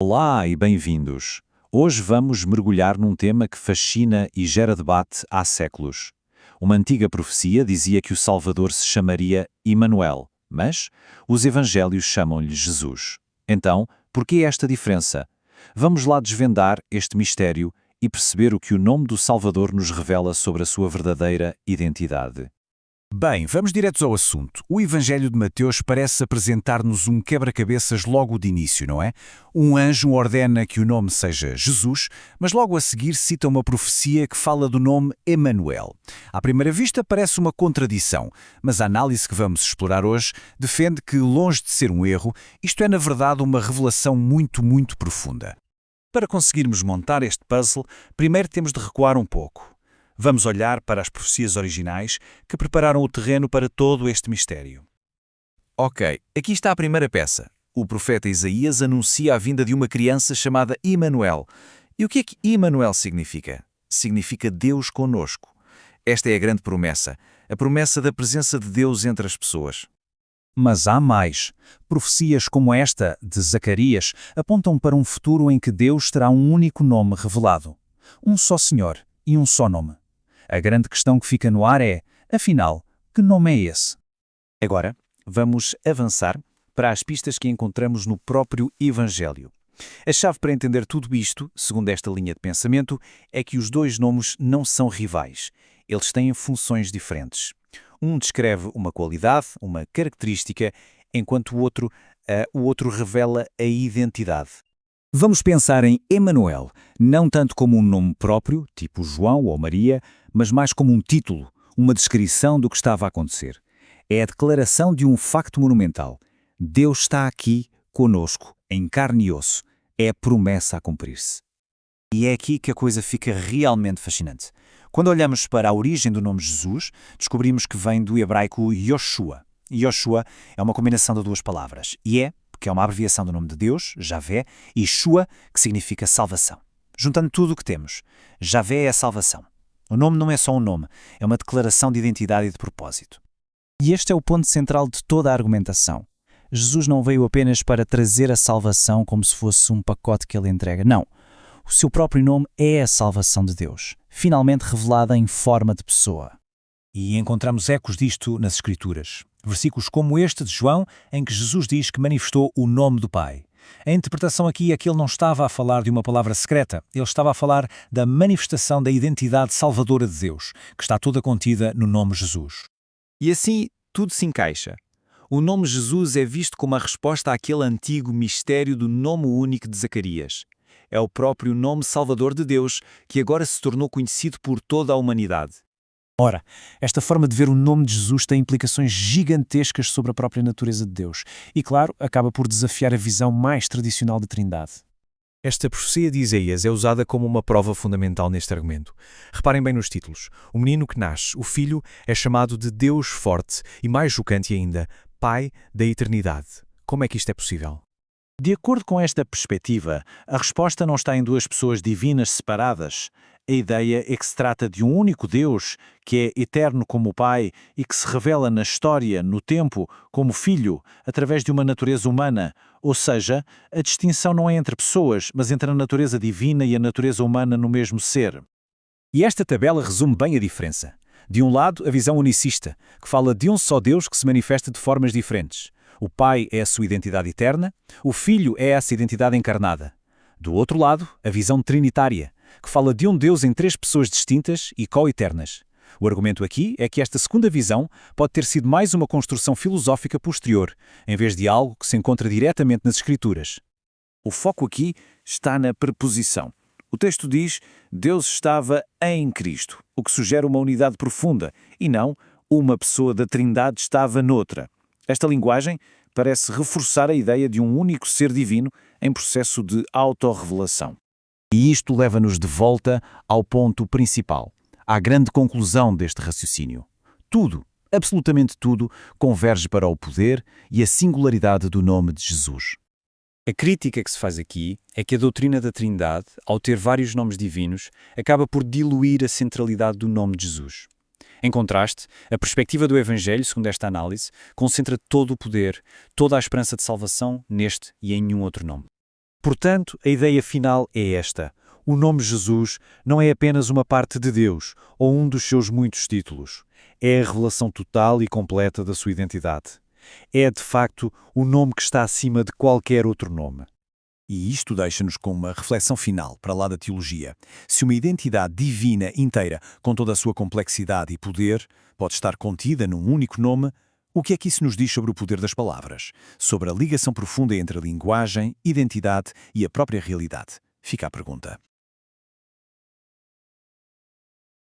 Olá e bem-vindos. Hoje vamos mergulhar num tema que fascina e gera debate há séculos. Uma antiga profecia dizia que o Salvador se chamaria Emanuel, mas os evangelhos chamam-lhe Jesus. Então, por que esta diferença? Vamos lá desvendar este mistério e perceber o que o nome do Salvador nos revela sobre a sua verdadeira identidade. Bem, vamos diretos ao assunto. O Evangelho de Mateus parece apresentar-nos um quebra-cabeças logo de início, não é? Um anjo ordena que o nome seja Jesus, mas logo a seguir cita uma profecia que fala do nome Emanuel. À primeira vista parece uma contradição, mas a análise que vamos explorar hoje defende que, longe de ser um erro, isto é na verdade uma revelação muito profunda. Para conseguirmos montar este puzzle, primeiro temos de recuar um pouco. Vamos olhar para as profecias originais que prepararam o terreno para todo este mistério. Ok, aqui está a primeira peça. O profeta Isaías anuncia a vinda de uma criança chamada Emanuel. E o que é que Emanuel significa? Significa Deus conosco. Esta é a grande promessa, a promessa da presença de Deus entre as pessoas. Mas há mais. Profecias como esta, de Zacarias, apontam para um futuro em que Deus terá um único nome revelado. Um só Senhor e um só nome. A grande questão que fica no ar é, afinal, que nome é esse? Agora, vamos avançar para as pistas que encontramos no próprio Evangelho. A chave para entender tudo isto, segundo esta linha de pensamento, é que os dois nomes não são rivais. Eles têm funções diferentes. Um descreve uma qualidade, uma característica, enquanto o outro revela a identidade. Vamos pensar em Emanuel, não tanto como um nome próprio, tipo João ou Maria, mas mais como um título, uma descrição do que estava a acontecer. É a declaração de um facto monumental. Deus está aqui, conosco, em carne e osso. É a promessa a cumprir-se. E é aqui que a coisa fica realmente fascinante. Quando olhamos para a origem do nome Jesus, descobrimos que vem do hebraico Yoshua. Yoshua é uma combinação de duas palavras. Que é uma abreviação do nome de Deus, Javé, e Shua, que significa salvação. Juntando tudo o que temos, Javé é a salvação. O nome não é só um nome, é uma declaração de identidade e de propósito. E este é o ponto central de toda a argumentação. Jesus não veio apenas para trazer a salvação como se fosse um pacote que ele entrega. Não. O seu próprio nome é a salvação de Deus, finalmente revelada em forma de pessoa. E encontramos ecos disto nas Escrituras. Versículos como este de João, em que Jesus diz que manifestou o nome do Pai. A interpretação aqui é que ele não estava a falar de uma palavra secreta, ele estava a falar da manifestação da identidade salvadora de Deus, que está toda contida no nome Jesus. E assim, tudo se encaixa. O nome Jesus é visto como a resposta àquele antigo mistério do nome único de Zacarias. É o próprio nome salvador de Deus que agora se tornou conhecido por toda a humanidade. Ora, esta forma de ver o nome de Jesus tem implicações gigantescas sobre a própria natureza de Deus e, claro, acaba por desafiar a visão mais tradicional de Trindade. Esta profecia de Isaías é usada como uma prova fundamental neste argumento. Reparem bem nos títulos. O menino que nasce, o filho, é chamado de Deus forte e, mais chocante ainda, Pai da eternidade. Como é que isto é possível? De acordo com esta perspectiva, a resposta não está em duas pessoas divinas separadas. A ideia é que se trata de um único Deus, que é eterno como o Pai e que se revela na história, no tempo, como Filho, através de uma natureza humana. Ou seja, a distinção não é entre pessoas, mas entre a natureza divina e a natureza humana no mesmo ser. E esta tabela resume bem a diferença. De um lado, a visão unicista, que fala de um só Deus que se manifesta de formas diferentes. O Pai é a sua identidade eterna, o Filho é essa identidade encarnada. Do outro lado, a visão trinitária, que fala de um Deus em três pessoas distintas e co-eternas. O argumento aqui é que esta segunda visão pode ter sido mais uma construção filosófica posterior, em vez de algo que se encontra diretamente nas Escrituras. O foco aqui está na preposição. O texto diz Deus estava em Cristo, o que sugere uma unidade profunda, e não uma pessoa da Trindade estava noutra. Esta linguagem parece reforçar a ideia de um único ser divino em processo de autorrevelação. E isto leva-nos de volta ao ponto principal, à grande conclusão deste raciocínio. Tudo, absolutamente tudo, converge para o poder e a singularidade do nome de Jesus. A crítica que se faz aqui é que a doutrina da Trindade, ao ter vários nomes divinos, acaba por diluir a centralidade do nome de Jesus. Em contraste, a perspectiva do Evangelho, segundo esta análise, concentra todo o poder, toda a esperança de salvação neste e em nenhum outro nome. Portanto, a ideia final é esta. O nome Jesus não é apenas uma parte de Deus ou um dos seus muitos títulos. É a revelação total e completa da sua identidade. É, de facto, o nome que está acima de qualquer outro nome. E isto deixa-nos com uma reflexão final para lá da teologia. Se uma identidade divina inteira, com toda a sua complexidade e poder, pode estar contida num único nome, o que é que isso nos diz sobre o poder das palavras? Sobre a ligação profunda entre a linguagem, identidade e a própria realidade? Fica a pergunta.